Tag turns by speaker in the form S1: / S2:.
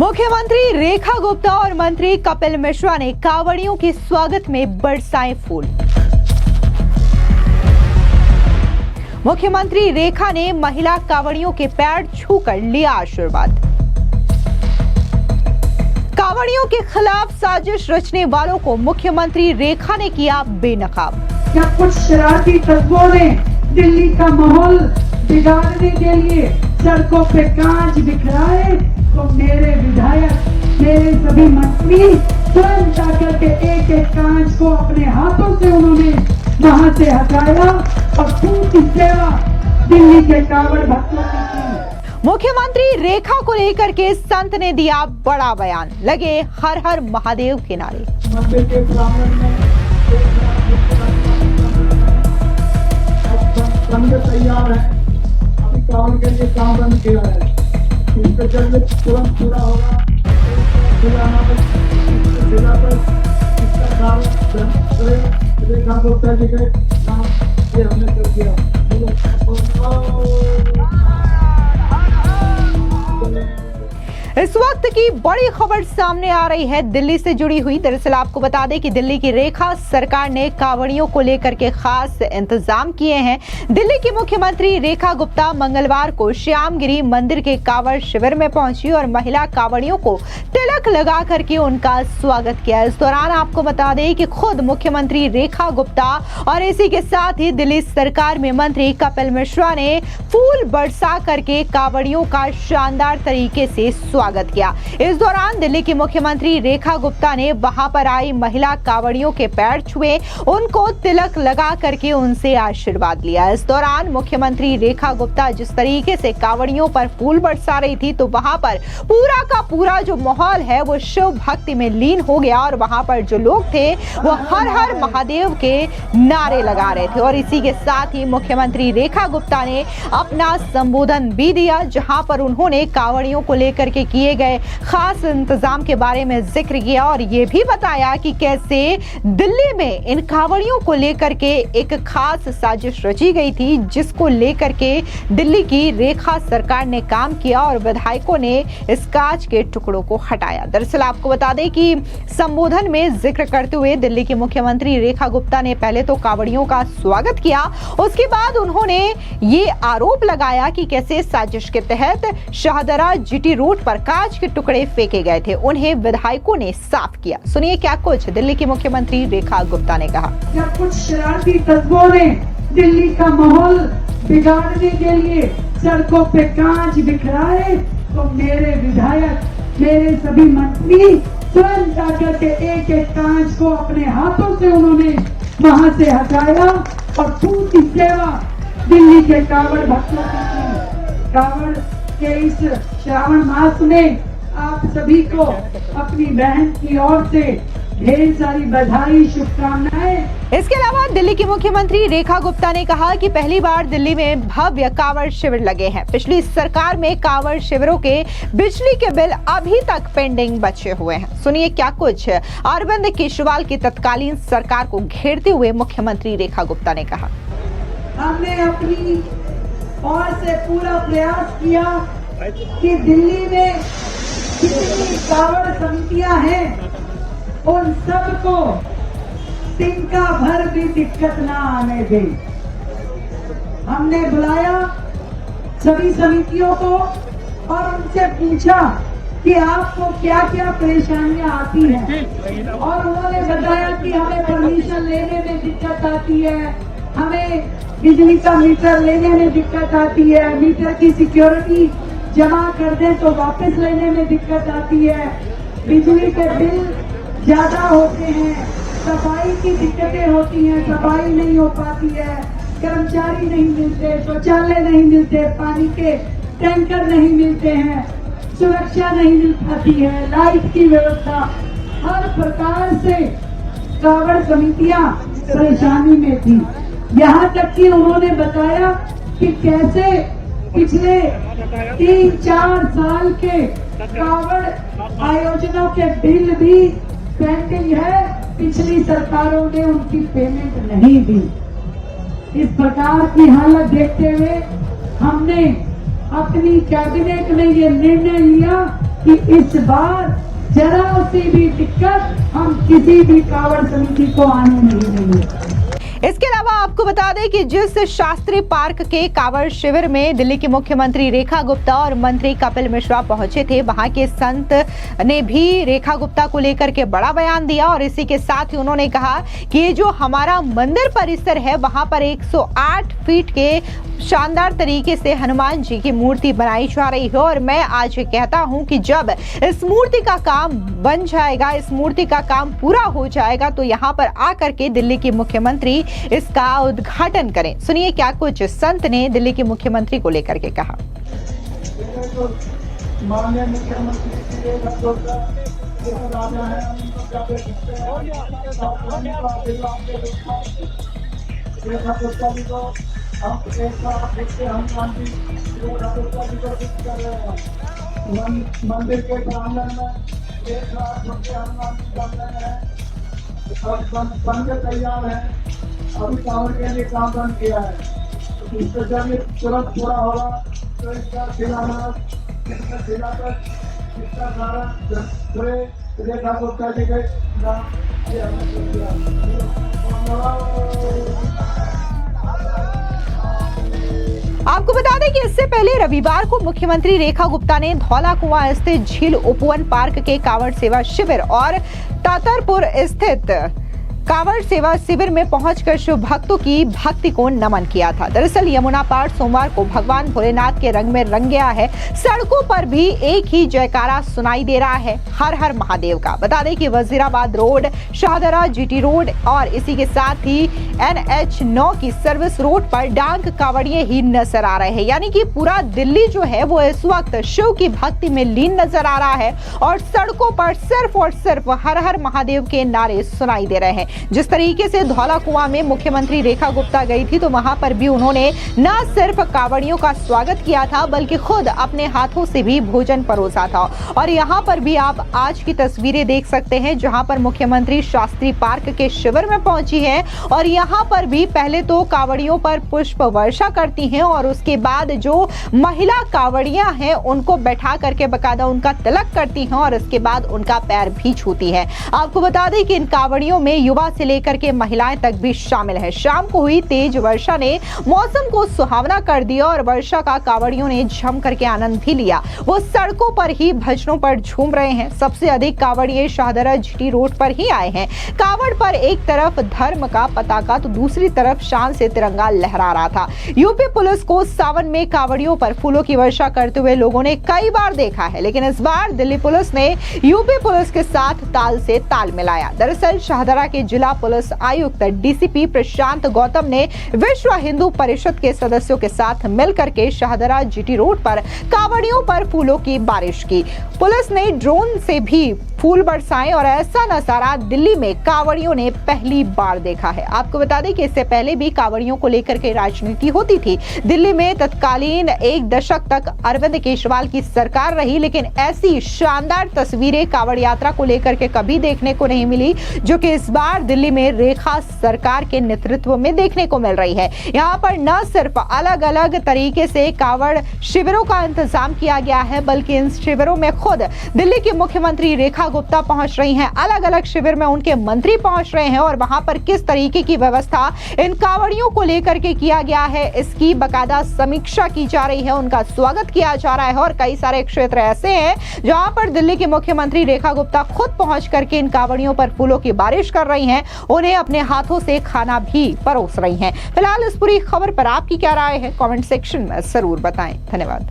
S1: मुख्यमंत्री रेखा गुप्ता और मंत्री कपिल मिश्रा ने कांवड़ियों के स्वागत में बरसाए फूल। मुख्यमंत्री रेखा ने महिला कांवड़ियों के पैर छूकर लिया आशीर्वाद। कांवड़ियों के खिलाफ साजिश रचने वालों को मुख्यमंत्री रेखा ने किया बेनकाब।
S2: जब कुछ शरारती तत्वों ने दिल्ली का माहौल बिगाड़ने के लिए सड़कों पे कांच बिखराए तो मेरे विधायक, मेरे सभी मंत्री स्वयं जाकर के एक एक कांच को अपने हाथों से उन्होंने वहां से हटाया और पूरी सेवा दिल्ली के कांवड़ भक्तों की की।
S1: मुख्यमंत्री रेखा को लेकर के संत ने दिया बड़ा बयान, लगे हर हर महादेव के नारे।
S2: मंदिर के प्रांगण में संघ तैयार है, अभी कांवड़ के लिए काम बंद किया है, इसका जल्द तुरंत पूरा होगा। इसका काम रेखा गुप्ता जी के काम ये हमने कर दिया।
S1: इस वक्त की बड़ी खबर सामने आ रही है दिल्ली से जुड़ी हुई। दरअसल आपको बता दें कि दिल्ली की रेखा सरकार ने कांवड़ियों को लेकर के खास इंतजाम किए हैं। दिल्ली की मुख्यमंत्री रेखा गुप्ता मंगलवार को श्यामगिरी मंदिर के कांवड़ शिविर में पहुंची और महिला कांवड़ियों को तिलक लगा करके उनका स्वागत किया। इस दौरान आपको बता दें कि खुद मुख्यमंत्री रेखा गुप्ता और इसी के साथ ही दिल्ली सरकार में मंत्री कपिल मिश्रा ने फूल बरसा करके कांवड़ियों का शानदार तरीके से स्वागत किया। इस दौरान दिल्ली की मुख्यमंत्री रेखा गुप्ता ने वहां पर आई महिला कांवड़ियों के पैर छुए, उनको तिलक लगा करके उनसे आशीर्वाद लिया। इस दौरान मुख्यमंत्री रेखा गुप्ता जिस तरीके से कांवड़ियों पर फूल बरसा रही थी तो वहां पर पूरा का पूरा जो माहौल है वो शिव भक्ति में लीन हो गया और वहां पर जो लोग थे वो हर हर महादेव के नारे लगा रहे थे। और इसी के साथ ही मुख्यमंत्री रेखा गुप्ता ने अपना संबोधन भी दिया, जहां पर उन्होंने कांवड़ियों को लेकर के किए गए खास इंतजाम के बारे में जिक्र किया और ये भी बताया कि कैसे दिल्ली में इन कांवड़ियों को लेकर के एक खास साजिश रची गई थी, जिसको लेकर के दिल्ली की रेखा सरकार ने काम किया और विधायकों ने इस कांच के टुकड़ों को हटाया। दरअसल आपको बता दें कि संबोधन में जिक्र करते हुए दिल्ली की मुख्यमंत्री रेखा गुप्ता ने पहले तो कांवड़ियों का स्वागत किया, उसके बाद उन्होंने ये आरोप लगाया कि कैसे साजिश के तहत शाहदरा जीटी रोड पर कांच के टुकड़े फेंके गए थे, उन्हें विधायकों ने साफ किया। सुनिए क्या कुछ दिल्ली की मुख्यमंत्री रेखा गुप्ता ने कहा।
S2: जब कुछ शरारती तत्वों ने दिल्ली का माहौल बिगाड़ने के लिए सड़कों पे कांच बिखराए तो मेरे विधायक, मेरे सभी मंत्री स्वयं जाकर के एक एक कांच को अपने हाथों से उन्होंने वहां से हटाया और पूरी सेवा दिल्ली के कांवड़ भक्तों की की। कांवड़ के इस श्रावण मास में आप सभी को अपनी बहन की ओर से ढेर सारी बधाई, शुभकामनाएं।
S1: इसके अलावा दिल्ली की मुख्यमंत्री रेखा गुप्ता ने कहा कि पहली बार दिल्ली में भव्य कांवड़ शिविर लगे हैं। पिछली सरकार में कांवड़ शिविरों के बिजली के बिल अभी तक पेंडिंग बचे हुए हैं। सुनिए क्या कुछ अरविंद केजरीवाल की तत्कालीन सरकार को घेरते हुए मुख्यमंत्री रेखा गुप्ता ने कहा।
S2: हमने अपनी ओर से पूरा प्रयास किया कि दिल्ली में जितनी कांवड़ समितियां हैं उन सबको तिनका भर भी दिक्कत ना आने दे। हमने बुलाया सभी समितियों को और उनसे पूछा कि आपको क्या क्या परेशानियां आती हैं और उन्होंने बताया कि हमें परमिशन लेने में दिक्कत आती है, हमें बिजली का मीटर लेने में दिक्कत आती है, मीटर की सिक्योरिटी जमा कर दें तो वापस लेने में दिक्कत आती है, बिजली के बिल ज्यादा होते हैं, सफाई की दिक्कतें होती हैं, सफाई नहीं हो पाती है, कर्मचारी नहीं मिलते, शौचालय नहीं मिलते, पानी के टैंकर नहीं मिलते हैं, सुरक्षा नहीं मिल पाती है, लाइट की व्यवस्था, हर प्रकार से कांवड़ समितियां परेशानी में थी। यहाँ तक कि उन्होंने बताया कि कैसे पिछले 3-4 साल के कांवड़ आयोजनों के बिल भी पेंडिंग है, पिछली सरकारों ने उनकी पेमेंट नहीं दी। इस प्रकार की हालत देखते हुए हमने अपनी कैबिनेट में ये निर्णय लिया कि इस बार जरा सी भी दिक्कत हम किसी भी कांवड़ समिति को आने नहीं देंगे।
S1: इसके अलावा आपको बता दें कि जिस शास्त्री पार्क के कांवड़ शिविर में दिल्ली की मुख्यमंत्री रेखा गुप्ता और मंत्री कपिल मिश्रा पहुंचे थे, वहां के संत ने भी रेखा गुप्ता को लेकर के बड़ा बयान दिया और इसी के साथ ही उन्होंने कहा कि ये जो हमारा मंदिर परिसर है वहां पर 108 फीट के शानदार तरीके से हनुमान जी की मूर्ति बनाई जा रही है और मैं आज कहता हूं कि जब इस मूर्ति का काम बन जाएगा, इस मूर्ति का काम पूरा हो जाएगा तो यहां पर आकर के दिल्ली की मुख्यमंत्री इसका उद्घाटन करें। सुनिए क्या कुछ संत ने दिल्ली के मुख्यमंत्री को लेकर के कहा।
S2: माननीय मुख्यमंत्री हम मंदिर के प्रांगण में 1 लाख रुपये हनुमान जी बन रहे हैं और बनकर तैयार है। अभी कांवड़ के लिए काम बंद किया है, इसको जब ये तुरंत पूरा होगा तो इसका शिलान्यास इसका सारा पूरे रेखा गुप्ता जी के नाम
S1: आपको बता दें कि इससे पहले रविवार को मुख्यमंत्री रेखा गुप्ता ने धौला कुआं स्थित झील उपवन पार्क के कांवड़ सेवा शिविर और तातरपुर स्थित कांवड़ सेवा शिविर में पहुंचकर शिव भक्तों की भक्ति को नमन किया था। दरअसल यमुना पार सोमवार को भगवान भोलेनाथ के रंग में रंग गया है। सड़कों पर भी एक ही जयकारा सुनाई दे रहा है, हर हर महादेव का। बता दें कि Wazirabad road, Shahdara GT road और इसी के साथ ही NH9 की सर्विस रोड पर डांग कांवड़िए ही नजर आ रहे हैं, यानी कि पूरा दिल्ली जो है वो इस वक्त शिव की भक्ति में लीन नजर आ रहा है और सड़कों पर सिर्फ और सिर्फ हर हर महादेव के नारे सुनाई दे रहे हैं। जिस तरीके से धौला कुआं में मुख्यमंत्री रेखा गुप्ता गई थी तो वहां पर भी उन्होंने न सिर्फ कांवड़ियों का स्वागत किया था बल्कि खुद अपने हाथों से भी भोजन परोसा था। और यहां पर भी आप आज की तस्वीरें देख सकते हैं जहां पर मुख्यमंत्री शास्त्री पार्क के शिविर में पहुंची है और यहां पर भी पहले तो कांवड़ियों पर पुष्प वर्षा करती हैं और उसके बाद जो महिला कांवड़ियां हैं उनको बैठा करके बकायदा उनका तिलक करती हैं और उसके बाद उनका पैर भी छूती है। आपको बता दें कि इन कांवड़ियों में युवा से लेकर के महिलाएं तक भी शामिल है। शाम को हुई तेज वर्षा ने मौसम को सुहावना कर दिया और वर्षा का कांवड़ियों ने जम करके आनंद भी लिया। वो सड़कों पर ही भजनों पर झूम रहे हैं। सबसे अधिक कांवड़िए शाहदरा जीटी रोड पर ही आए हैं। कांवड़ पर एक तरफ धर्म का पताका तो दूसरी तरफ शान से तिरंगा लहरा रहा था। यूपी पुलिस को सावन में कांवड़ियों पर फूलों की वर्षा करते हुए लोगों ने कई बार देखा है, लेकिन इस बार दिल्ली पुलिस ने यूपी पुलिस के साथ ताल से ताल मिलाया। दरअसल शाहदरा के जिला पुलिस आयुक्त DCP प्रशांत गौतम ने विश्व हिंदू परिषद के सदस्यों के साथ मिलकर के शाहदरा जीटी रोड पर कांवड़ियों पर फूलों की बारिश की। पुलिस ने ड्रोन से भी फूल बरसाए और ऐसा नजारा दिल्ली में कांवड़ियों ने पहली बार देखा है। आपको बता दें कि इससे पहले भी कांवड़ियों को लेकर के राजनीति होती थी। दिल्ली में तत्कालीन 1 दशक तक अरविंद केजरीवाल की सरकार रही, लेकिन ऐसी शानदार तस्वीरें कांवड़ यात्रा को लेकर के कभी देखने को नहीं मिली जो कि इस बार दिल्ली में रेखा सरकार के नेतृत्व में देखने को मिल रही है। यहाँ पर न सिर्फ अलग अलग तरीके से कांवड़ शिविरों का इंतजाम किया गया है बल्कि इन शिविरों में खुद दिल्ली की मुख्यमंत्री रेखा गुप्ता पहुंच रही हैं। अलग अलग शिविर में उनके मंत्री पहुंच रहे हैं और वहां पर किस तरीके की व्यवस्था इन कांवड़ियों को लेकर के किया गया है इसकी बकायदा समीक्षा की जा रही है, उनका स्वागत किया जा रहा है। और कई सारे क्षेत्र ऐसे हैं जहां पर दिल्ली की मुख्यमंत्री रेखा गुप्ता खुद पहुंच करके इन कांवड़ियों पर फूलों की बारिश कर रही हैं, उन्हें अपने हाथों से खाना भी परोस रही हैं। फिलहाल इस पूरी खबर पर आपकी क्या राय है, कमेंट सेक्शन में जरूर बताएं। धन्यवाद।